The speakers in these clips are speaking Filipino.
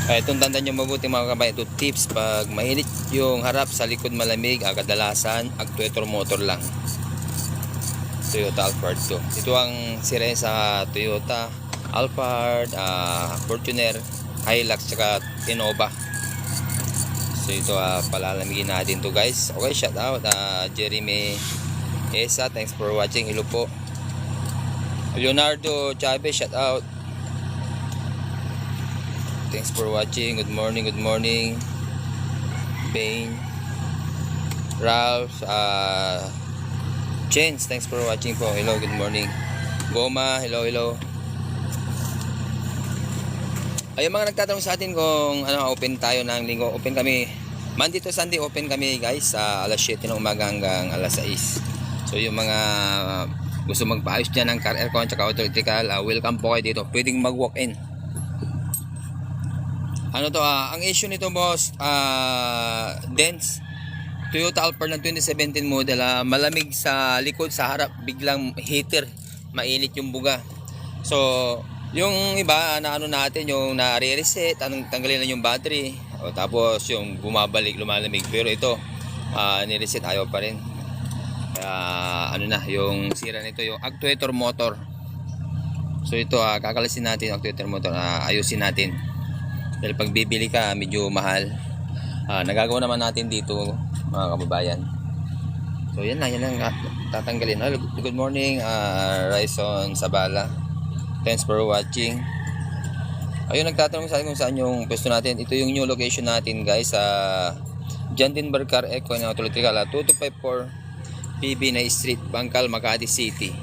Itong tandaan nyo mabuti mga kabayan, ito tips pag mainit yung harap sa likod malamig, kadalasan actuator motor lang. Toyota Alphard to. Ito ang sira sa Toyota Alphard, Fortuner, Hilux, tsaka Innova. So ito palalamigin natin to guys. Okay, shout out Jeremy Esa, thanks for watching. Hello po. Leonardo Chavez, shout out. Thanks for watching. Good morning, good morning. Bane, Ralph, Chance, thanks for watching po. Hello, good morning. Goma, hello, hello. Ayun, mga nagtatanong sa atin kung open tayo ng linggo. Open kami Monday to Sunday, open kami guys sa alas 7 ng umaga hanggang alas 6. So yung mga gusto magpaayos dyan ng car aircon tsaka auto electrical, welcome po kayo dito. Pwedeng mag walk in. Ang issue nito boss, dense Toyota Alphard ng 2017 model, malamig sa likod, sa harap biglang heater, mainit yung buga. So yung iba natin yung na-reset, tanggalin lang yung battery, tapos yung bumabalik lumalamig, pero ito ni-reset ayaw pa rin. Kaya yung sira nito yung actuator motor. So ito kakalisin natin yung actuator motor, ayusin natin. Dahil pag bibili ka medyo mahal. Nagagawa naman natin dito mga kababayan. So yan lang tatanggalin. Good morning Raison Sabala, thanks for watching. Ayun, nagtatanong sa akin kung saan yung pwesto natin. Ito yung new location natin guys, sa John Denver Car Eco ng Auto Electrical, 2254 PB na Street, Bangkal, Makati City.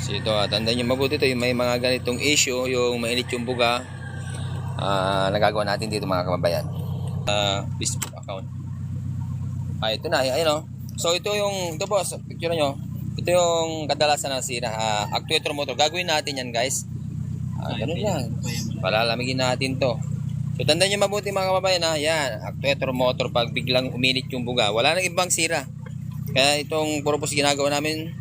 So ito, tandaan nyo mabuti ito, yung may mga ganitong issue, yung mainit yung buga, nagagawa natin dito mga kababayan. Facebook account. Ito na, ayun. So ito boss, picture nyo. Ito yung kadalasan na sira, actuator motor. Gagawin natin yan guys. Ganun lang. Palalamigin natin to. So tandaan nyo mabuti mga kababayan, yan, actuator motor pag biglang uminit yung buga, wala nang ibang sira. Kaya itong purpose ginagawa namin,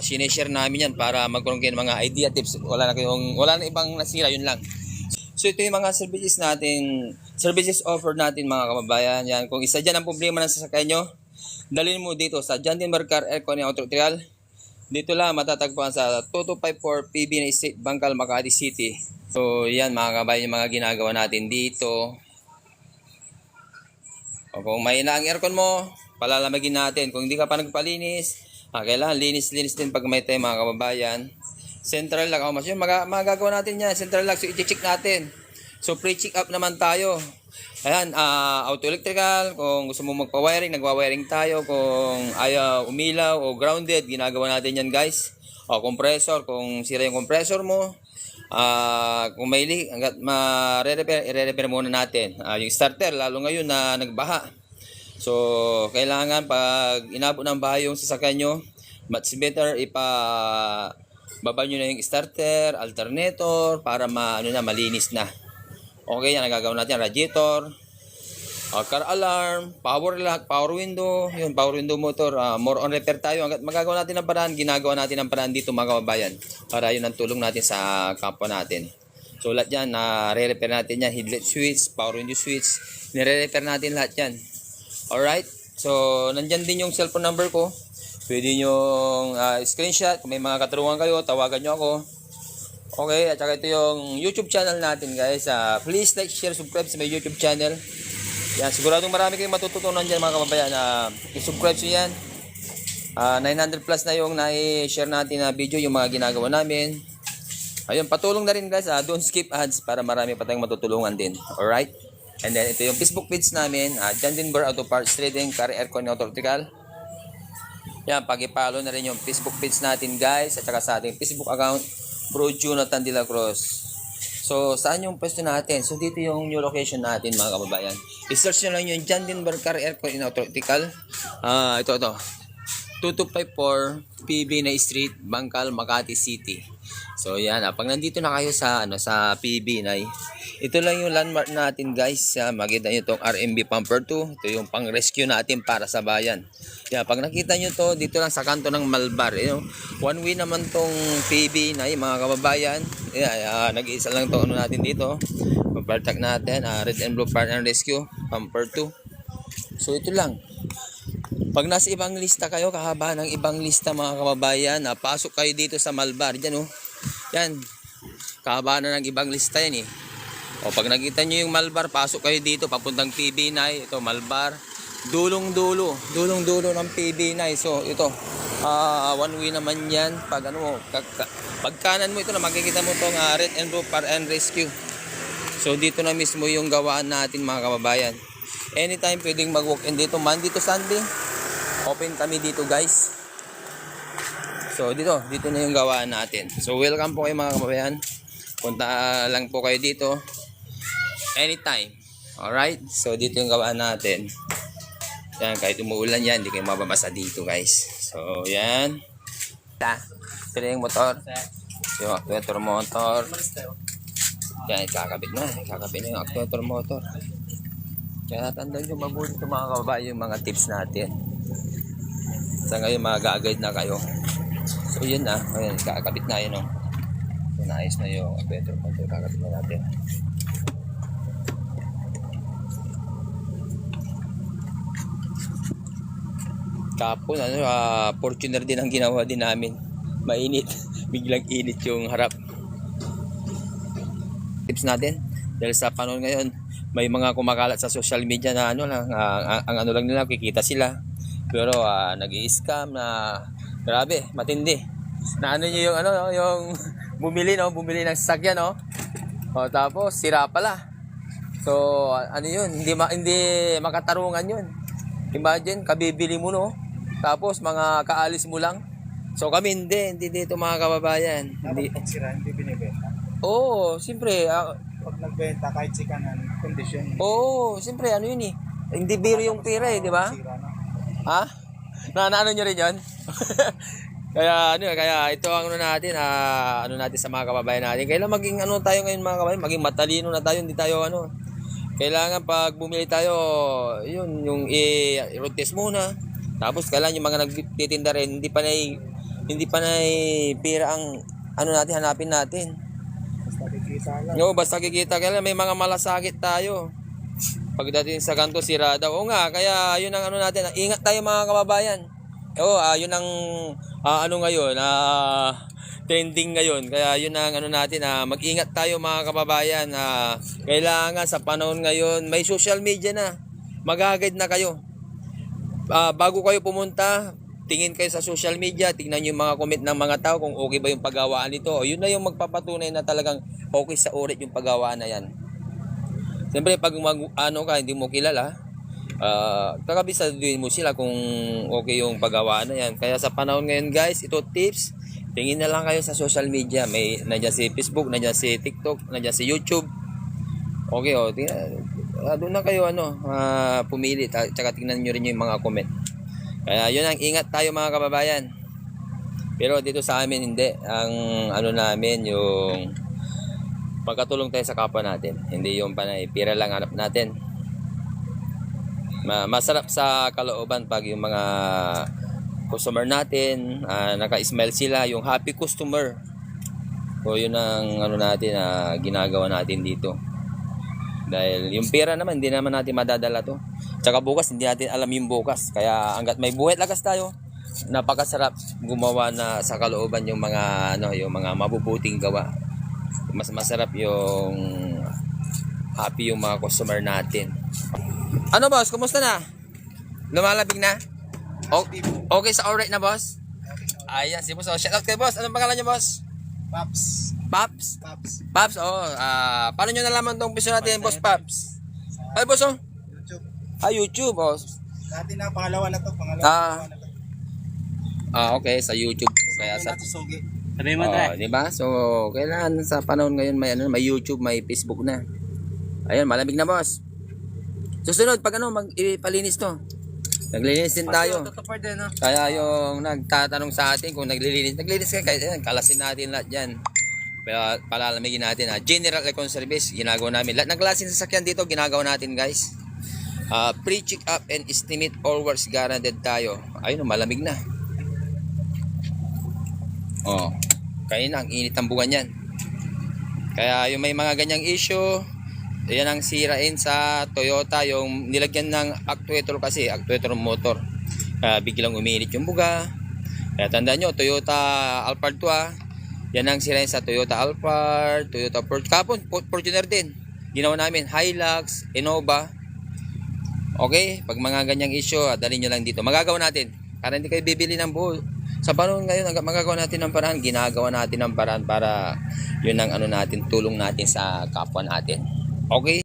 sineshare namin yan para magkaroon kayo ng mga idea, tips. Wala na ibang nasira, yun lang. So ito yung mga services natin, services offer natin mga kababayan. Yan, kung isa dyan ang problema ng sasakyan nyo, dalhin mo dito sa John Denver Car Aircon Auto Electrical. Dito lang matatagpuan sa 2254 PB na Street, Bangkal, Makati City. So yan mga kababayan, yung mga ginagawa natin dito. O kung may na ang aircon mo, palalamagin natin. Kung hindi ka pa nagpalinis, kailangan linis din pag may time mga kababayan. Central lock, magagawa natin yan. Central lock, so i-check natin. So pre-check up naman tayo. Ayan, auto electrical, kung gusto mo magpa-wiring, nagwa-wiring tayo. Kung ayaw umilaw o grounded, ginagawa natin yan guys. O compressor, kung sira yung compressor mo, kung may leak, hanggat i-repair muna natin. Yung starter, lalo ngayon na nagbaha. So kailangan pag inabot ng baha yung sasakyan nyo, much better baba nyo na yung starter, alternator, para malinis na. Okay, yan nagagawa natin. Radiator, car alarm, power lock, power window, yun, power window motor, more on repair tayo. Hanggat magagawa natin ng paraan, ginagawa natin ng paraan dito mga kababayan, para yun ang tulong natin sa kapwa natin. So lahat yan, re-repair natin yan. Headlight switch, power window switch, nire-repair natin lahat yan. Alright, so nandyan din yung cellphone number ko. Pwede nyo screenshot. Kung may mga katanungan kayo, tawagan nyo ako. Okay, at saka ito yung YouTube channel natin guys. Please like, share, subscribe sa my YouTube channel. Yan, siguradong marami kayong matututunan dyan mga kababayan. I-subscribe nyo yan. 900 plus na yung na-share natin na video, yung mga ginagawa namin. Ayun, patulong na rin guys. Don't skip ads para marami pa tayong matutulungan din. Alright? And then ito yung Facebook page namin, John Denver Auto Parts Trading, Car Aircon Auto Electrical. Yan, pag-i-follow na rin yung Facebook page natin guys, at saka sa ating Facebook account, Bro Jonathan De La Cruz. So saan yung pwesto natin? So dito yung new location natin mga kababayan. I-search nyo lang yung John Denver Car Aircon Auto Electrical. Ito 2254 PB na Street, Bangkal, Makati City. So yan, pag nandito na kayo sa sa PB Nay, ito lang yung landmark natin guys. Makita niyo tong RMB Pumper 2. Ito yung pang-rescue natin para sa bayan. Yan, pag nakita niyo to, dito lang sa kanto ng Malbar. One way naman tong PB Nay, mga kababayan. Yan, nag-iisa lang to natin dito. Pag-partak natin, Red and Blue Fire and Rescue Pumper 2. So ito lang. Pag nasa ibang lista kayo, kahaba ng ibang lista mga kababayan, pasok kayo dito sa Malbar. Diyan yan, kahaba na ng ibang lista yan O pag nakita nyo yung Malbar, pasok kayo dito, papuntang PB9. Ito, Malbar. Dulong-dulo ng PB9. So ito, one way naman yan. Pag pag kanan mo ito na makikita mo itong Red and Blue Fire and Rescue. So dito na mismo yung gawaan natin mga kababayan. Anytime pwedeng mag-walk-in dito, Monday to Sunday. Open kami dito guys. So dito na yung gawaan natin. So welcome po kayo mga kababayan. Punta lang po kayo dito anytime. Alright? So dito yung gawaan natin. Yan, kahit umuulan yan, hindi kayo mababasa dito guys. So yan. Ito na yung motor. Yung actuator motor. Yan, kakabit na yung actuator motor. Kaya tandaan nyo mabuti ito mga kababayan yung mga tips natin. Sa ngayon mag-guide na kayo. So yun na, ayan, kakabit na yun So naayos na yung actuator motor, kakabit na natin. Kapon, Fortuner din ang ginawa din namin. Mainit, biglang init yung harap. Tips natin, dahil sa panahon ngayon, may mga kumakalat sa social media na ang lang nila, kikita sila. Pero nag-i-scam na grabe, matindi. Na nyo yung yung bumili ng sasakyan tapos sira pala. So yun, hindi makatarungan yun. Imagine kabibili mo tapos mga kaalis mo lang. So kami hindi dito mga kababayan. Hindi sira, hindi binibenta. Oo, siyempre Pag nagbenta kahit sikanan kondisyon. Oo, siyempre yun hindi biro yung pera di ba? Sira na. Ha? Naano nyo rin yun? kaya ito ang natin, natin sa mga kababayan natin. Kailangan maging tayo ngayon mga kababayan, maging matalino na tayo, hindi tayo Kailangan pag bumili tayo, yun, yung i-road test muna. Tapos kailangan yung mga nagtitinda rin, hindi pa na pera ang natin, hanapin natin. Basta kikita lang. No, basta kikita, kailangan may mga malasakit tayo. Pagdating sa kanto sira daw. Oo nga, kaya yun ang natin. Ingat tayo mga kababayan. Yun ang ngayon, trending ngayon. Kaya yun ang natin, mag-ingat tayo mga kababayan. Kailangan sa panahon ngayon, may social media na. Mag-guide na kayo. Bago kayo pumunta, tingin kayo sa social media, tingnan yung mga comment ng mga tao kung okay ba yung paggawaan nito. Yun na yung magpapatunay na talagang okay sa ulit yung paggawaan na yan. Siyempre pag hindi mo kilala, kakabisaduhin mo sila kung okay yung paggawa na yan. Kaya sa panahon ngayon guys, ito tips, tingin na lang kayo sa social media. Nandiyan si Facebook, nandiyan si TikTok, nandiyan si YouTube. Okay doon na kayo pumili, tsaka tingnan nyo rin yung mga comment. Kaya yun ang ingat tayo mga kababayan. Pero dito sa amin hindi, ang namin yung pagkatulong tayo sa kapwa natin. Hindi yung panay, pira lang hanap natin. Masarap sa kalooban pag yung mga customer natin, naka-smile sila, yung happy customer. So yun ang natin, ginagawa natin dito. Dahil yung pera naman, hindi naman natin madadala to. Tsaka bukas, hindi natin alam yung bukas. Kaya hanggat may buhay lakas tayo, napakasarap gumawa na sa kalooban yung mga yung mga mabubuting gawa. Mas masarap yung happy yung mga customer natin. Boss, kumusta na? Lumalabig na? Okay sa alright na boss? Ayan si boss. Shout out kay boss. Anong pangalan niyo boss? Paps. Paps? Paps. Paps, paano nyo nalaman tong piso natin boss Paps? Ay boss YouTube. YouTube Dati na pangalawa na to, pangalawa na to. Okay, sa YouTube. Kaya sa Sugi. sabi mo di ba? So, kailangan sa panahon ngayon may YouTube, may Facebook na. Ayun, malamig na boss. Susunod pag mag-ipalinis to. Naglilinis din tayo. Kaya yung nagtatanong sa atin kung naglilinis ka kahit kalasin natin lahat yan. palalamigin natin. General Aircon Service, ginagawa namin. Lahat ng klase ng sasakyan dito, ginagawa natin guys. Pre-check up and estimate all works guaranteed tayo. Ayun, malamig na. Oh, kanina ang init ng buwan yan. Kaya yung may mga ganyang issue, yan ang sirain sa Toyota, yung nilagyan ng actuator kasi, actuator ng motor. Biglang uminit yung buga. Kaya tandaan nyo, Toyota Alphard 2 yan ang sirain sa Toyota Alphard, Toyota Kapon, Fortuner din. Ginawa namin, Hilux, Innova. Okay, pag mga ganyang issue, dalhin nyo lang dito. Magagawa natin, para hindi kayo bibili ng buo. Sa panahon ngayon, magagawa natin ng paraan, ginagawa natin ng paraan para yun ang ano natin, tulong natin sa kapwa natin. Okay?